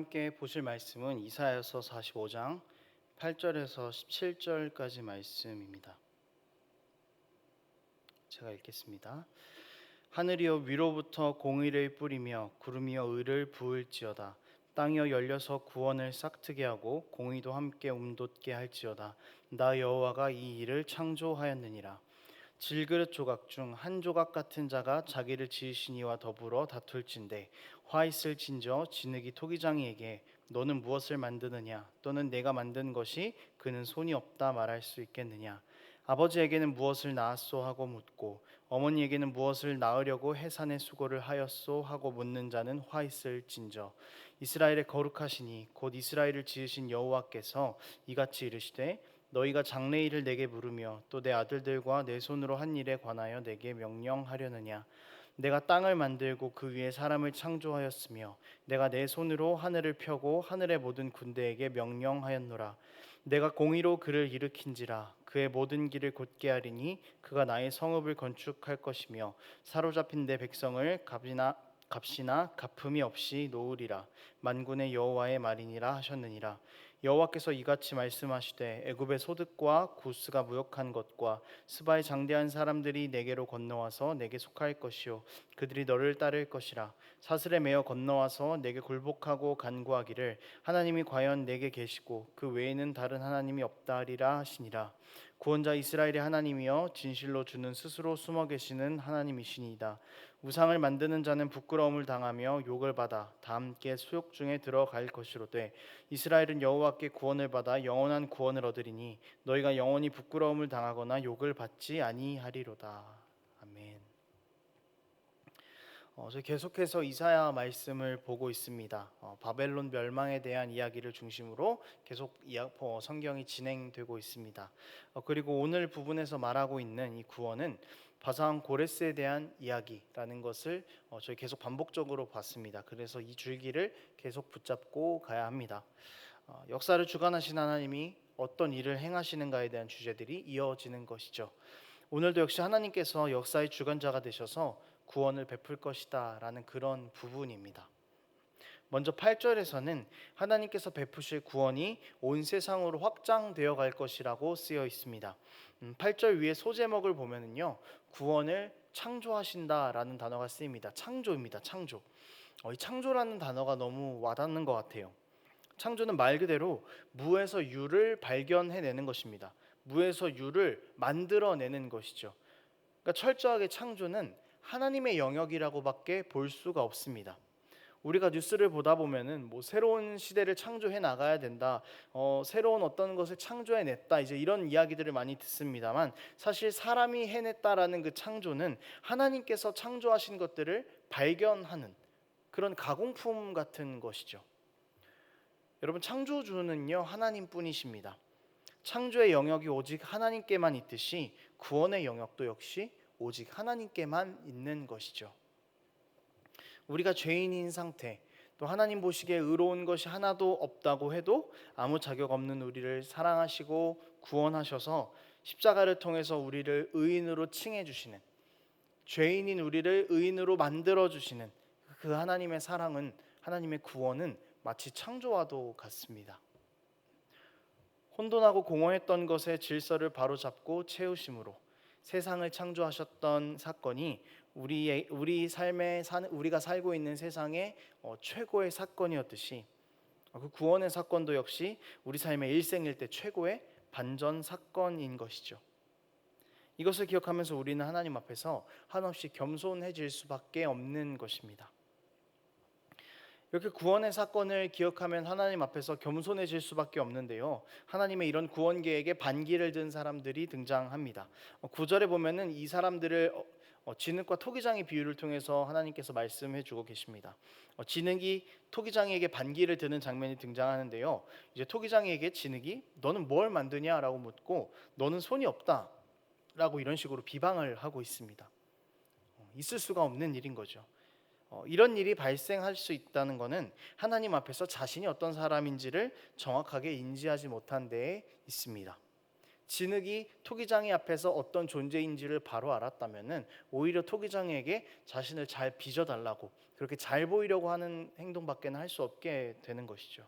함께 보실 말씀은 이사야서 45장 8절에서 17절까지 말씀입니다. 제가 읽겠습니다. 하늘이여 위로부터 공의를 뿌리며 구름이여 의를 부을지어다. 땅이여 열려서 구원을 싹트게 하고 공의도 함께 움돋게 할지어다. 나 여호와가 이 일을 창조하였느니라. 질그릇 조각 중 한 조각 같은 자가 자기를 지으신 이와 더불어 다툴진대 화 있을진저 진흙이 토기장이에게 너는 무엇을 만드느냐 또는 내가 만든 것이 그는 손이 없다 말할 수 있겠느냐. 아버지에게는 무엇을 낳았소 하고 묻고 어머니에게는 무엇을 낳으려고 해산의 수고를 하였소 하고 묻는 자는 화 있을진저 이스라엘의 거룩하시니 곧 이스라엘을 지으신 여호와께서 이같이 이르시되 너희가 장래일을 내게 물으며 또 내 아들들과 내 손으로 한 일에 관하여 내게 명령하려느냐. 내가 땅을 만들고 그 위에 사람을 창조하였으며 내가 내 손으로 하늘을 펴고 하늘의 모든 군대에게 명령하였노라. 내가 공의로 그를 일으킨지라. 그의 모든 길을 곧게 하리니 그가 나의 성읍을 건축할 것이며 사로잡힌 내 백성을 값이나 갚음이 없이 놓으리라. 만군의 여호와의 말이니라 하셨느니라. 여호와께서 이같이 말씀하시되 애굽의 소득과 구스가 무역한 것과 스바의 장대한 사람들이 내게로 건너와서 내게 속할 것이요 그들이 너를 따를 것이라. 사슬에 매어 건너와서 내게 굴복하고 간구하기를 하나님이 과연 내게 계시고 그 외에는 다른 하나님이 없다 하리라 하시니라. 구원자 이스라엘의 하나님이여 진실로 주는 스스로 숨어 계시는 하나님이시니이다. 우상을 만드는 자는 부끄러움을 당하며 욕을 받아 다 함께 수욕 중에 들어갈 것이로되 이스라엘은 여호와께 구원을 받아 영원한 구원을 얻으리니 너희가 영원히 부끄러움을 당하거나 욕을 받지 아니하리로다. 아멘. 저희 계속해서 이사야 말씀을 보고 있습니다. 바벨론 멸망에 대한 이야기를 중심으로 계속 성경이 진행되고 있습니다. 그리고 오늘 부분에서 말하고 있는 이 구원은 바산 고레스에 대한 이야기라는 것을 저희 계속 반복적으로 봤습니다. 그래서 이 줄기를 계속 붙잡고 가야 합니다. 역사를 주관하신 하나님이 어떤 일을 행하시는가에 대한 주제들이 이어지는 것이죠. 오늘도 역시 하나님께서 역사의 주관자가 되셔서 구원을 베풀 것이다 라는 그런 부분입니다. 먼저 8절에서는 하나님께서 베푸실 구원이 온 세상으로 확장되어 갈 것이라고 쓰여 있습니다. 8절 위에 소제목을 보면은요, 구원을 창조하신다라는 단어가 쓰입니다. 창조입니다. 창조. 이 창조라는 단어가 너무 와닿는 것 같아요. 창조는 말 그대로 무에서 유를 발견해내는 것입니다. 무에서 유를 만들어내는 것이죠. 그러니까 철저하게 창조는 하나님의 영역이라고밖에 볼 수가 없습니다. 우리가 뉴스를 보다 보면은 새로운 시대를 창조해 나가야 된다, 새로운 어떤 것을 창조해냈다, 이제 이런 이야기들을 많이 듣습니다만 사실 사람이 해냈다라는 그 창조는 하나님께서 창조하신 것들을 발견하는 그런 가공품 같은 것이죠. 여러분, 창조주는요 하나님뿐이십니다. 창조의 영역이 오직 하나님께만 있듯이 구원의 영역도 역시 오직 하나님께만 있는 것이죠. 우리가 죄인인 상태, 또 하나님 보시기에 의로운 것이 하나도 없다고 해도 아무 자격 없는 우리를 사랑하시고 구원하셔서 십자가를 통해서 우리를 의인으로 칭해 주시는, 죄인인 우리를 의인으로 만들어 주시는 그 하나님의 사랑은, 하나님의 구원은 마치 창조와도 같습니다. 혼돈하고 공허했던 것의 질서를 바로잡고 채우심으로 세상을 창조하셨던 사건이 우리가 살고 있는 세상의 최고의 사건이었듯이, 그 구원의 사건도 역시 우리 삶의 일생일대 최고의 반전 사건인 것이죠. 이것을 기억하면서 우리는 하나님 앞에서 한없이 겸손해질 수밖에 없는 것입니다. 이렇게 구원의 사건을 기억하면 하나님 앞에서 겸손해질 수밖에 없는데요, 하나님의 이런 구원 계획에 반기를 든 사람들이 등장합니다. 9절에 보면은 이 사람들을 진흙과 토기장의 비유를 통해서 하나님께서 말씀해 주고 계십니다. 진흙이 토기장에게 반기를 드는 장면이 등장하는데요, 이제 토기장에게 진흙이 너는 뭘 만드냐라고 묻고 너는 손이 없다 라고 이런 식으로 비방을 하고 있습니다. 있을 수가 없는 일인 거죠. 이런 일이 발생할 수 있다는 것은 하나님 앞에서 자신이 어떤 사람인지를 정확하게 인지하지 못한 데에 있습니다. 진흙이 토기장이 앞에서 어떤 존재인지를 바로 알았다면 오히려 토기장에게 자신을 잘 빚어달라고, 그렇게 잘 보이려고 하는 행동밖에는 할 수 없게 되는 것이죠.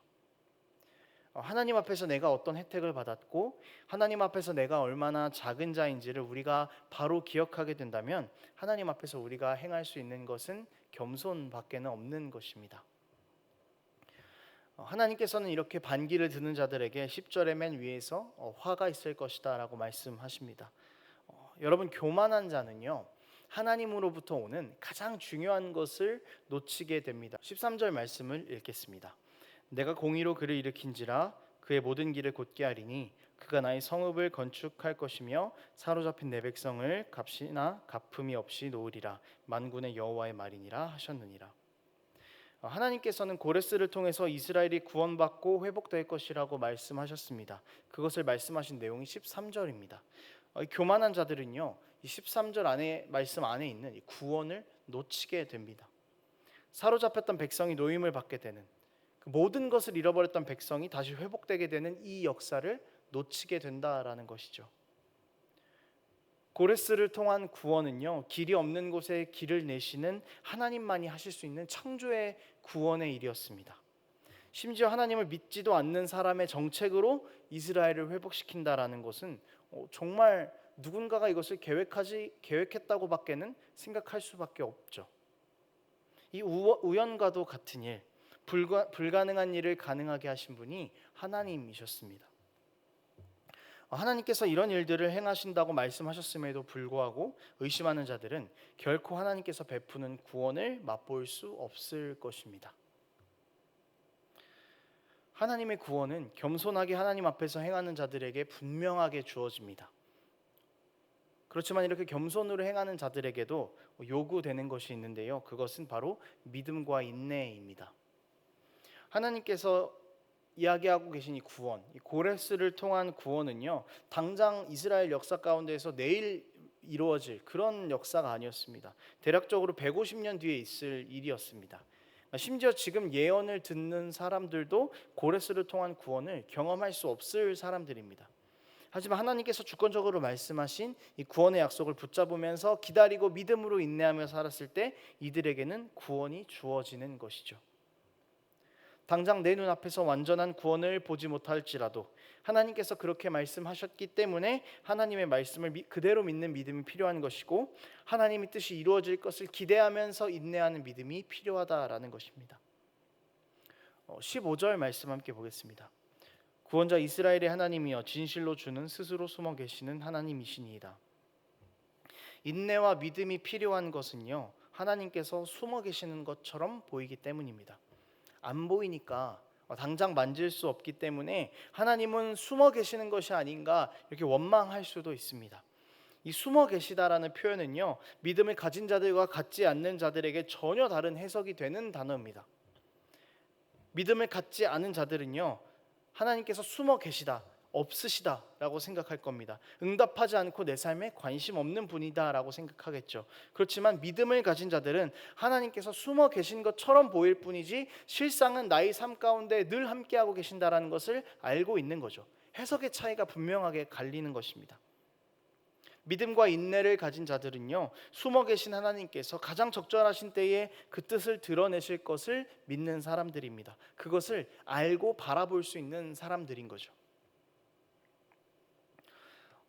하나님 앞에서 내가 어떤 혜택을 받았고 하나님 앞에서 내가 얼마나 작은 자인지를 우리가 바로 기억하게 된다면 하나님 앞에서 우리가 행할 수 있는 것은 겸손밖에는 없는 것입니다. 하나님께서는 이렇게 반기를 드는 자들에게 10절의 맨 위에서 화가 있을 것이다 라고 말씀하십니다. 여러분, 교만한 자는요 하나님으로부터 오는 가장 중요한 것을 놓치게 됩니다. 13절 말씀을 읽겠습니다. 내가 공의로 그를 일으킨지라 그의 모든 길을 곧게 하리니 그가 나의 성읍을 건축할 것이며 사로잡힌 내 백성을 값이나 갚음이 없이 놓으리라. 만군의 여호와의 말이니라 하셨느니라. 하나님께서는 고레스를 통해서 이스라엘이 구원받고 회복될 것이라고 말씀하셨습니다. 그것을 말씀하신 내용이 13절입니다. 교만한 자들은요 이 13절 안에 말씀 안에 있는 이 구원을 놓치게 됩니다. 사로잡혔던 백성이 노임을 받게 되는, 그 모든 것을 잃어버렸던 백성이 다시 회복되게 되는 이 역사를 놓치게 된다라는 것이죠. 고레스를 통한 구원은요 길이 없는 곳에 길을 내시는 하나님만이 하실 수 있는 창조의 구원의 일이었습니다. 심지어 하나님을 믿지도 않는 사람의 정책으로 이스라엘을 회복시킨다라는 것은 정말 누군가가 이것을 계획했다고밖에는 생각할 수밖에 없죠. 이 우연과도 같은 일, 불가능한 일을 가능하게 하신 분이 하나님이셨습니다. 하나님께서 이런 일들을 행하신다고 말씀하셨음에도 불구하고 의심하는 자들은 결코 하나님께서 베푸는 구원을 맛볼 수 없을 것입니다. 하나님의 구원은 겸손하게 하나님 앞에서 행하는 자들에게 분명하게 주어집니다. 그렇지만 이렇게 겸손으로 행하는 자들에게도 요구되는 것이 있는데요. 그것은 바로 믿음과 인내입니다. 하나님께서 이야기하고 계신 이 구원, 이 고레스를 통한 구원은요 당장 이스라엘 역사 가운데에서 내일 이루어질 그런 역사가 아니었습니다. 대략적으로 150년 뒤에 있을 일이었습니다. 심지어 지금 예언을 듣는 사람들도 고레스를 통한 구원을 경험할 수 없을 사람들입니다. 하지만 하나님께서 주권적으로 말씀하신 이 구원의 약속을 붙잡으면서 기다리고 믿음으로 인내하며 살았을 때 이들에게는 구원이 주어지는 것이죠. 당장 내 눈앞에서 완전한 구원을 보지 못할지라도 하나님께서 그렇게 말씀하셨기 때문에 하나님의 말씀을 그대로 믿는 믿음이 필요한 것이고 하나님의 뜻이 이루어질 것을 기대하면서 인내하는 믿음이 필요하다라는 것입니다. 15절 말씀 함께 보겠습니다. 구원자 이스라엘의 하나님이여 진실로 주는 스스로 숨어 계시는 하나님이시니이다. 인내와 믿음이 필요한 것은요 하나님께서 숨어 계시는 것처럼 보이기 때문입니다. 안 보이니까 당장 만질 수 없기 때문에 하나님은 숨어 계시는 것이 아닌가 이렇게 원망할 수도 있습니다. 이 숨어 계시다라는 표현은요 믿음을 가진 자들과 갖지 않는 자들에게 전혀 다른 해석이 되는 단어입니다. 믿음을 갖지 않은 자들은요 하나님께서 숨어 계시다, 없으시다 라고 생각할 겁니다. 응답하지 않고 내 삶에 관심 없는 분이다 라고 생각하겠죠. 그렇지만 믿음을 가진 자들은 하나님께서 숨어 계신 것처럼 보일 뿐이지 실상은 나의 삶 가운데 늘 함께하고 계신다라는 것을 알고 있는 거죠. 해석의 차이가 분명하게 갈리는 것입니다. 믿음과 인내를 가진 자들은요 숨어 계신 하나님께서 가장 적절하신 때에 그 뜻을 드러내실 것을 믿는 사람들입니다. 그것을 알고 바라볼 수 있는 사람들인 거죠.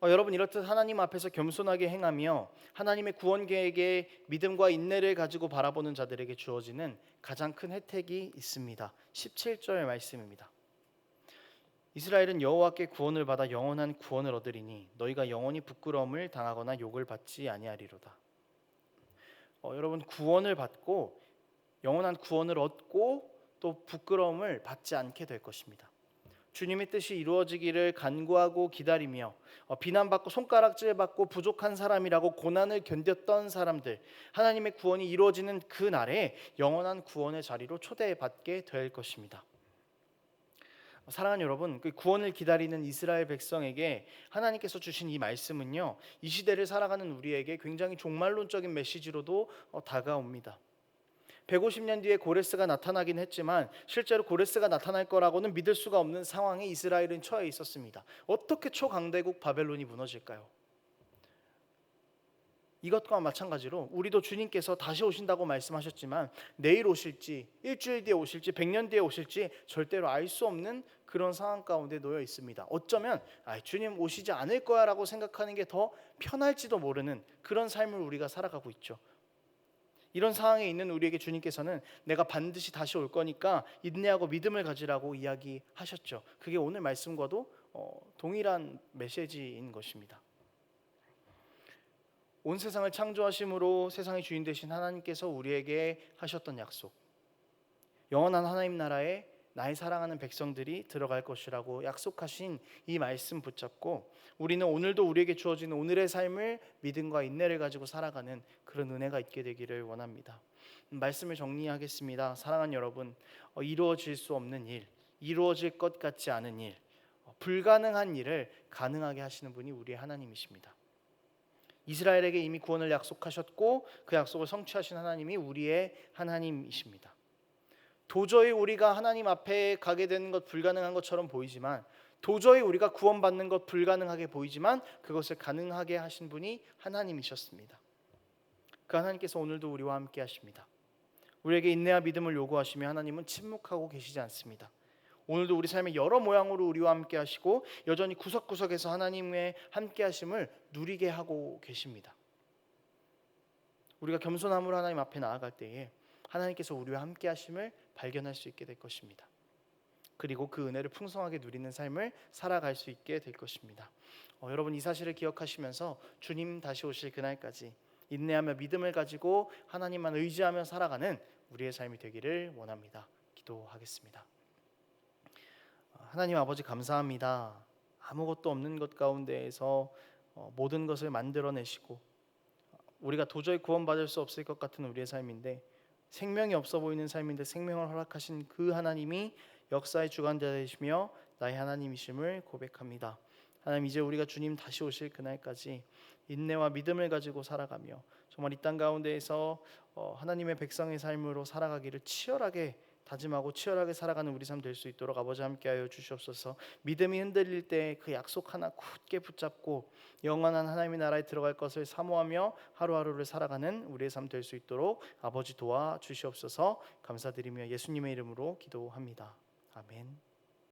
여러분, 이렇듯 하나님 앞에서 겸손하게 행하며 하나님의 구원 계획에 믿음과 인내를 가지고 바라보는 자들에게 주어지는 가장 큰 혜택이 있습니다. 17절 말씀입니다. 이스라엘은 여호와께 구원을 받아 영원한 구원을 얻으리니 너희가 영원히 부끄러움을 당하거나 욕을 받지 아니하리로다. 여러분, 구원을 받고 영원한 구원을 얻고 또 부끄러움을 받지 않게 될 것입니다. 주님의 뜻이 이루어지기를 간구하고 기다리며 비난받고 손가락질받고 부족한 사람이라고 고난을 견뎠던 사람들, 하나님의 구원이 이루어지는 그 날에 영원한 구원의 자리로 초대받게 될 것입니다. 사랑하는 여러분, 그 구원을 기다리는 이스라엘 백성에게 하나님께서 주신 이 말씀은요 이 시대를 살아가는 우리에게 굉장히 종말론적인 메시지로도 다가옵니다. 150년 뒤에 고레스가 나타나긴 했지만 실제로 고레스가 나타날 거라고는 믿을 수가 없는 상황에 이스라엘은 처해 있었습니다. 어떻게 초강대국 바벨론이 무너질까요? 이것과 마찬가지로 우리도 주님께서 다시 오신다고 말씀하셨지만 내일 오실지, 일주일 뒤에 오실지, 100년 뒤에 오실지 절대로 알 수 없는 그런 상황 가운데 놓여 있습니다. 어쩌면 주님 오시지 않을 거야 라고 생각하는 게 더 편할지도 모르는 그런 삶을 우리가 살아가고 있죠. 이런 상황에 있는 우리에게 주님께서는 내가 반드시 다시 올 거니까 인내하고 믿음을 가지라고 이야기하셨죠. 그게 오늘 말씀과도 동일한 메시지인 것입니다. 온 세상을 창조하심으로 세상의 주인 되신 하나님께서 우리에게 하셨던 약속, 영원한 하나님 나라에 나의 사랑하는 백성들이 들어갈 것이라고 약속하신 이 말씀 붙잡고 우리는 오늘도 우리에게 주어진 오늘의 삶을 믿음과 인내를 가지고 살아가는 그런 은혜가 있게 되기를 원합니다. 말씀을 정리하겠습니다. 사랑하는 여러분, 이루어질 수 없는 일, 이루어질 것 같지 않은 일, 불가능한 일을 가능하게 하시는 분이 우리의 하나님이십니다. 이스라엘에게 이미 구원을 약속하셨고 그 약속을 성취하신 하나님이 우리의 하나님이십니다. 도저히 우리가 하나님 앞에 가게 되는 것 불가능한 것처럼 보이지만, 도저히 우리가 구원받는 것 불가능하게 보이지만 그것을 가능하게 하신 분이 하나님이셨습니다. 그 하나님께서 오늘도 우리와 함께 하십니다. 우리에게 인내와 믿음을 요구하시며 하나님은 침묵하고 계시지 않습니다. 오늘도 우리 삶의 여러 모양으로 우리와 함께 하시고 여전히 구석구석에서 하나님의 함께 하심을 누리게 하고 계십니다. 우리가 겸손함으로 하나님 앞에 나아갈 때에 하나님께서 우리와 함께 하심을 발견할 수 있게 될 것입니다. 그리고 그 은혜를 풍성하게 누리는 삶을 살아갈 수 있게 될 것입니다. 여러분 이 사실을 기억하시면서 주님 다시 오실 그날까지 인내하며 믿음을 가지고 하나님만 의지하며 살아가는 우리의 삶이 되기를 원합니다. 기도하겠습니다. 하나님 아버지 감사합니다. 아무것도 없는 것 가운데에서 모든 것을 만들어내시고 우리가 도저히 구원받을 수 없을 것 같은 우리의 삶인데, 생명이 없어 보이는 삶인데 생명을 허락하신 그 하나님이 역사의 주관자 되시며 나의 하나님이심을 고백합니다. 하나님, 이제 우리가 주님 다시 오실 그날까지 인내와 믿음을 가지고 살아가며 정말 이 땅 가운데에서 하나님의 백성의 삶으로 살아가기를 치열하게 다짐하고 치열하게 살아가는 우리 삶 될 수 있도록 아버지 함께하여 주시옵소서. 믿음이 흔들릴 때 그 약속 하나 굳게 붙잡고 영원한 하나님의 나라에 들어갈 것을 사모하며 하루하루를 살아가는 우리의 삶 될 수 있도록 아버지 도와 주시옵소서. 감사드리며 예수님의 이름으로 기도합니다. 아멘.